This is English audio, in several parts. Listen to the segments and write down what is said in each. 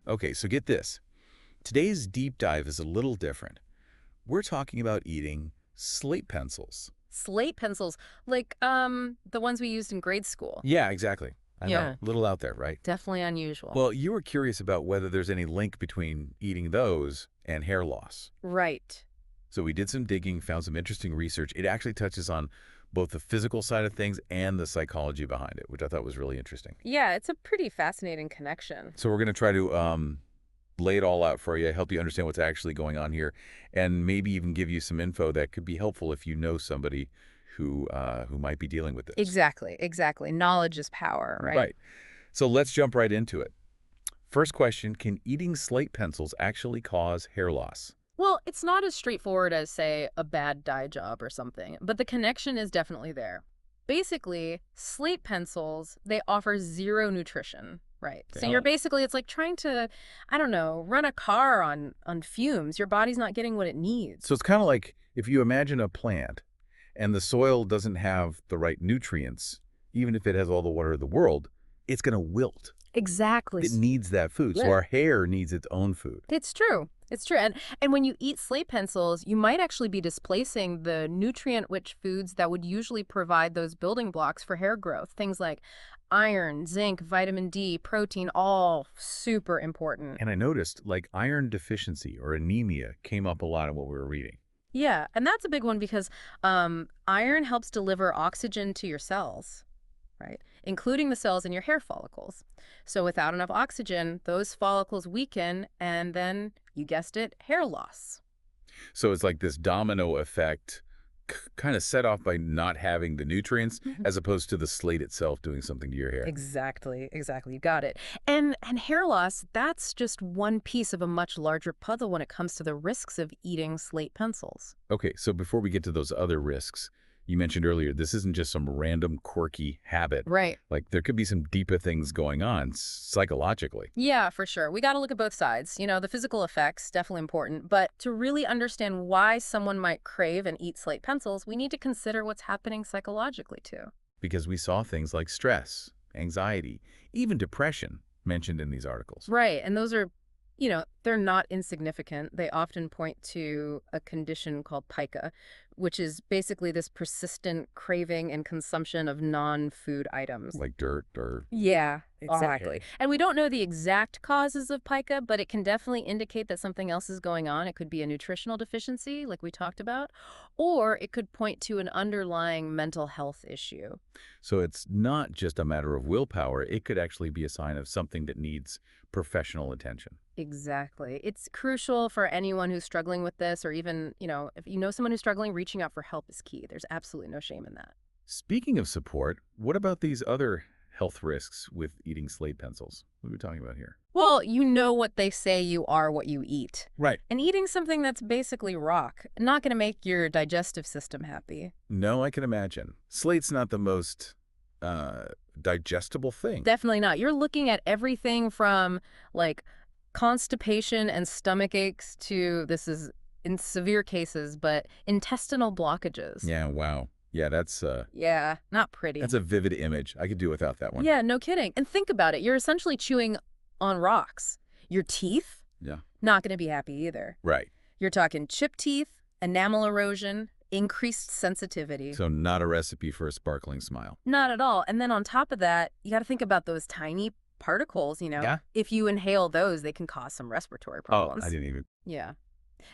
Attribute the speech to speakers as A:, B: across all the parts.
A: Okay, so get this. Today's deep dive is a little different. We're talking about eating slate pencils.
B: Slate pencils, like the ones we used in grade school.
A: Yeah, exactly. I know,
B: Yeah,
A: a little out there, right?
B: definitely unusual.
A: Well, you were curious about whether there's any link between eating those and hair loss.
B: Right.
A: So we did some digging, found some interesting research. It actually touches on both the physical side of things and the psychology behind it, which I thought was really interesting.
B: Yeah, it's a pretty fascinating connection.
A: So we're going to try to lay it all out for you, help you understand what's actually going on here, and maybe even give you some info that could be helpful if you know somebody who might be dealing with this.
B: Exactly, exactly. Knowledge is power, right?
A: Right. So let's jump right into it. First question, can eating slate pencils actually cause hair loss?
B: Well, it's not as straightforward as, say, a bad dye job or something, but the connection is definitely there. Basically, slate pencils, they offer zero nutrition, right? So
A: Oh.
B: it's like trying to, I don't know, run a car on fumes. Your body's not getting what it
A: So
B: needs.
A: it's kind of like if you imagine a plant and the soil doesn't have the right nutrients, even if it has all the water of the world, it's going to wilt.
B: Exactly.
A: It needs that food. So
B: Yeah.
A: our hair needs its own food.
B: It's true. It's true. And when you eat slate pencils, you might actually be displacing the nutrient-rich foods that would usually provide those building blocks for hair growth. Things like iron, zinc, vitamin D, protein, all super important.
A: And I noticed like iron deficiency or anemia came up a lot in what we were reading.
B: Yeah, and that's a big one because iron helps deliver oxygen to your cells, right? Including the cells in your hair follicles. So without enough oxygen, those follicles weaken and then, you guessed it, hair loss.
A: So it's like this domino effect kind of set off by not having the nutrients as opposed to the slate itself doing something to your hair.
B: Exactly, exactly. You got it. And hair loss, that's just one piece of a much larger puzzle when it comes to the risks of eating slate pencils.
A: Okay, so before we get to those other risks, you mentioned earlier, this isn't just some random quirky habit.
B: Right.
A: Like there could be some deeper things going on psychologically.
B: Yeah, for sure. We got to look at both sides. The physical effects, definitely important. But to really understand why someone might crave and eat slate pencils, we need to consider what's happening psychologically too.
A: Because we saw things like stress, anxiety, even depression mentioned in these articles.
B: Right. And those are, they're not insignificant. They often point to a condition called pica, which is basically this persistent craving and consumption of non-food items.
A: Like dirt or...
B: Yeah, exactly.
A: Okay.
B: And we don't know the exact causes of pica, but it can definitely indicate that something else is going on. It could be a nutritional deficiency, like we talked about, or it could point to an underlying mental health issue.
A: So it's not just a matter of willpower. It could actually be a sign of something that needs professional attention.
B: Exactly. It's crucial for anyone who's struggling with this, or even, if you know someone who's struggling, reaching out for help is key. There's absolutely no shame in that.
A: Speaking of support, what about these other health risks with eating slate pencils? What are we talking about here?
B: Well, you know what they say, you are what you eat.
A: Right.
B: And eating something that's basically rock, not going to make your digestive system happy.
A: No, I can imagine. Slate's not the most uh, digestible thing.
B: Definitely not. You're looking at everything from like constipation and stomach aches to, this is in severe cases, but intestinal blockages.
A: Yeah, wow. Yeah,
B: Yeah, not pretty.
A: that's a vivid image. I could do without that one.
B: Yeah, no kidding. And think about it. You're essentially chewing on rocks. Your teeth,
A: Yeah.
B: not going to be happy either.
A: Right.
B: You're talking chipped teeth, enamel erosion, increased sensitivity.
A: So not a recipe for a sparkling smile.
B: Not at all. And then on top of that, you got to think about those tiny particles,
A: Yeah?
B: If you inhale those, they can cause some respiratory problems.
A: I didn't even...
B: Yeah.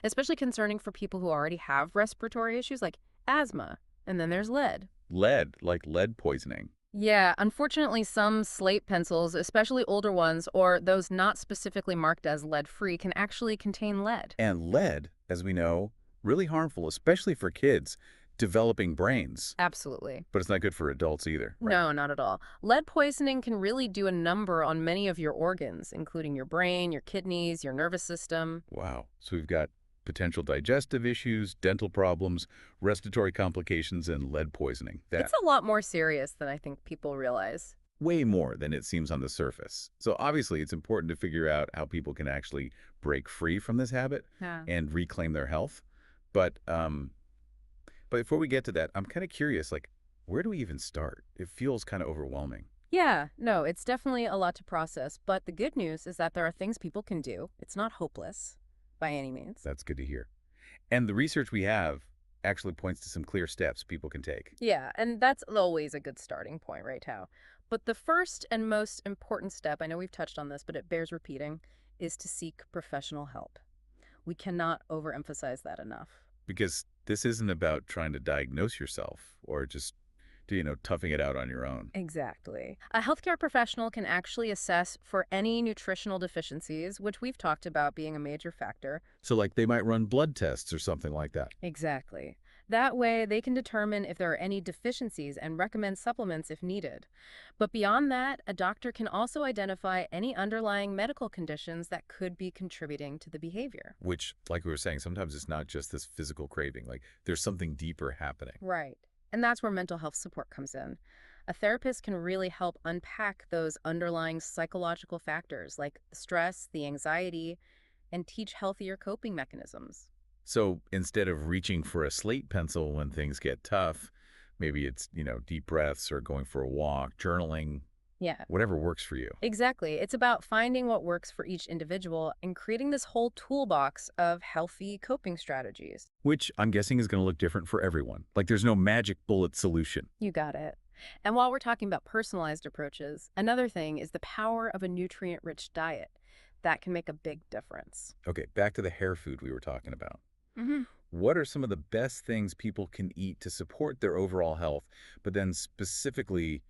B: Especially concerning for people who already have respiratory issues like asthma. And then there's lead.
A: Lead, like lead poisoning.
B: Yeah, unfortunately, some slate pencils, especially older ones, or those not specifically marked as lead-free, can actually contain lead.
A: And lead, as we know, really harmful, especially for kids developing brains.
B: Absolutely.
A: But it's not good for adults either. Right?
B: No, not at all. Lead poisoning can really do a number on many of your organs, including your brain, your kidneys, your nervous system.
A: Wow. So we've got potential digestive issues, dental problems, respiratory complications, and lead poisoning.
B: It's a lot more serious than I think people realize.
A: Way more than it seems on the surface. So obviously it's important to figure out how people can actually break free from this habit
B: Yeah.
A: and reclaim their health. But before we get to that, I'm kind of curious, like, where do we even start? It feels kind of overwhelming.
B: Yeah, no, it's definitely a lot to process, but the good news is that there are things people can do. It's not hopeless by any means.
A: That's good to hear. And the research we have actually points to some clear steps people can take.
B: Yeah, and that's always a good starting point, right, Tao? But the first and most important step, I know we've touched on this, but it bears repeating, is to seek professional help. We cannot overemphasize that enough.
A: Because this isn't about trying to diagnose yourself or just, toughing it out on your own.
B: Exactly. A healthcare professional can actually assess for any nutritional deficiencies, which we've talked about being a major factor.
A: So, like, they might run blood tests or something like that.
B: Exactly. That way, they can determine if there are any deficiencies and recommend supplements if needed. But beyond that, a doctor can also identify any underlying medical conditions that could be contributing to the behavior.
A: Which, like we were saying, sometimes it's not just this physical craving. Like, there's something deeper happening.
B: Right. And that's where mental health support comes in. A therapist can really help unpack those underlying psychological factors like the stress, the anxiety, and teach healthier coping mechanisms.
A: So instead of reaching for a slate pencil when things get tough, maybe it's, deep breaths or going for a walk, journaling,
B: Yeah,
A: whatever works for you.
B: exactly. It's about finding what works for each individual and creating this whole toolbox of healthy coping strategies.
A: Which I'm guessing is going to look different for everyone. Like there's no magic bullet solution.
B: You got it. And while we're talking about personalized approaches, another thing is the power of a nutrient-rich diet. That can make a big difference.
A: Okay, back to the hair food we were talking about.
B: hmm
A: What are some of the best things people can eat to support their overall health, but then specifically,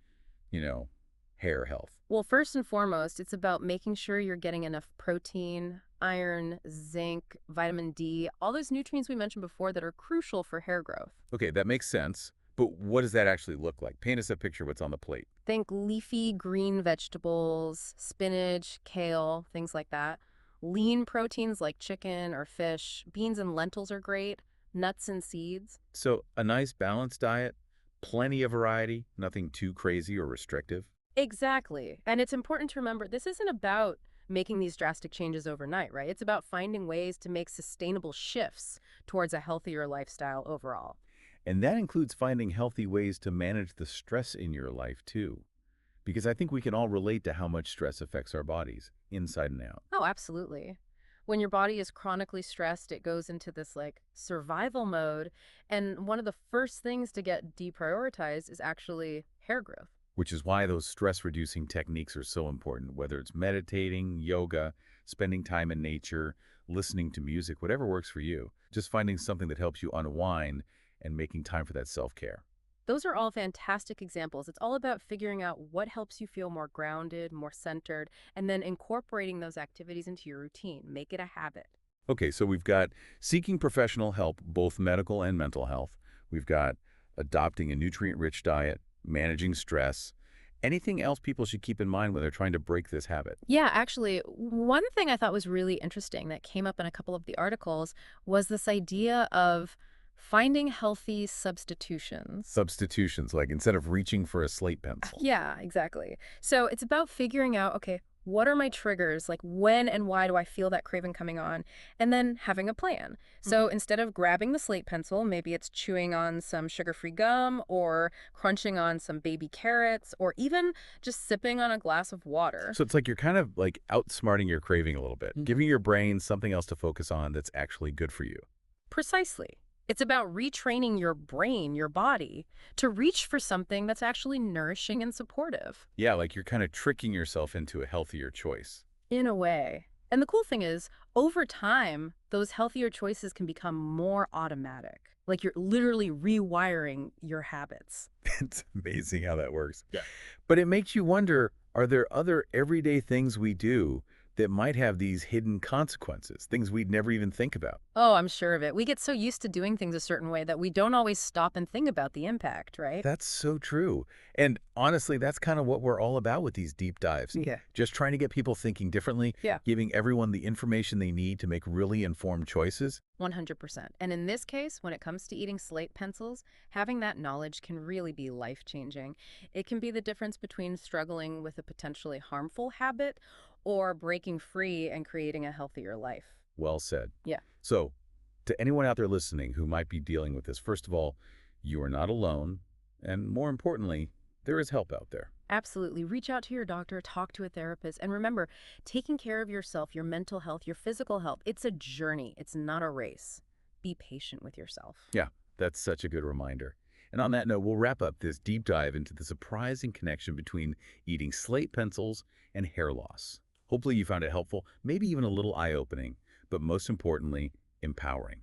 A: you know, hair health?
B: Well, first and foremost, it's about making sure you're getting enough protein, iron, zinc, vitamin D, all those nutrients we mentioned before that are crucial for hair growth.
A: Okay, that makes sense. But what does that actually look like? Paint us a picture of what's on the plate.
B: Think leafy green vegetables, spinach, kale, things like that. Lean proteins like chicken or fish, beans and lentils are great, nuts and seeds.
A: So, a nice balanced diet, plenty of variety, nothing too crazy or restrictive.
B: Exactly. And it's important to remember this isn't about making these drastic changes overnight, right? It's about finding ways to make sustainable shifts towards a healthier lifestyle overall.
A: And that includes finding healthy ways to manage the stress in your life, too. Because I think we can all relate to how much stress affects our bodies, inside and out.
B: Oh, absolutely. When your body is chronically stressed, it goes into this like survival mode. And one of the first things to get deprioritized is actually hair growth.
A: Which is why those stress reducing techniques are so important, whether it's meditating, yoga, spending time in nature, listening to music, whatever works for you. Just finding something that helps you unwind and making time for that self care.
B: Those are all fantastic examples. It's all about figuring out what helps you feel more grounded, more centered, and then incorporating those activities into your routine. Make it a habit.
A: Okay, so we've got seeking professional help, both medical and mental health. We've got adopting a nutrient rich diet, managing stress. Anything else people should keep in mind when they're trying to break this habit?
B: Yeah, actually, one thing I thought was really interesting that came up in a couple of the articles was this idea of finding healthy substitutions.
A: Substitutions, like instead of reaching for a slate pencil.
B: Yeah, exactly. So it's about figuring out, okay, what are my triggers? Like when and why do I feel that craving coming on? And then having a plan. So instead of grabbing the slate pencil, maybe it's chewing on some sugar-free gum or crunching on some baby carrots or even just sipping on a glass of water.
A: So it's like you're kind of like outsmarting your craving a little bit, giving your brain something else to focus on that's actually good for you.
B: Precisely. It's about retraining your brain, your body, to reach for something that's actually nourishing and supportive.
A: Yeah, like you're kind of tricking yourself into a healthier choice.
B: In a way. And the cool thing is, over time, those healthier choices can become more automatic. Like you're literally rewiring your habits.
A: It's amazing how that works.
B: Yeah.
A: But it makes you wonder, are there other everyday things we do that might have these hidden consequences, things we'd never even think about?
B: Oh, I'm sure of it. We get so used to doing things a certain way that we don't always stop and think about the impact, right?
A: That's so true. And honestly, that's kind of what we're all about with these deep dives.
B: Yeah.
A: Just trying to get people thinking differently,
B: Yeah.
A: giving everyone the information they need to make really informed choices.
B: 100%. And in this case, when it comes to eating slate pencils, having that knowledge can really be life-changing. It can be the difference between struggling with a potentially harmful habit or breaking free and creating a healthier life.
A: Well said.
B: Yeah.
A: So, to anyone out there listening who might be dealing with this, first of all, you are not alone. And more importantly, there is help out there.
B: Absolutely. Reach out to your doctor, talk to a therapist, and remember, taking care of yourself, your mental health, your physical health, it's a journey. It's not a race. Be patient with yourself.
A: Yeah, that's such a good reminder. And on that note, we'll wrap up this deep dive into the surprising connection between eating slate pencils and hair loss. Hopefully you found it helpful, maybe even a little eye-opening, but most importantly, empowering.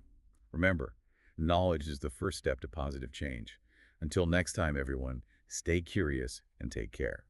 A: Remember, knowledge is the first step to positive change. Until next time, everyone, stay curious and take care.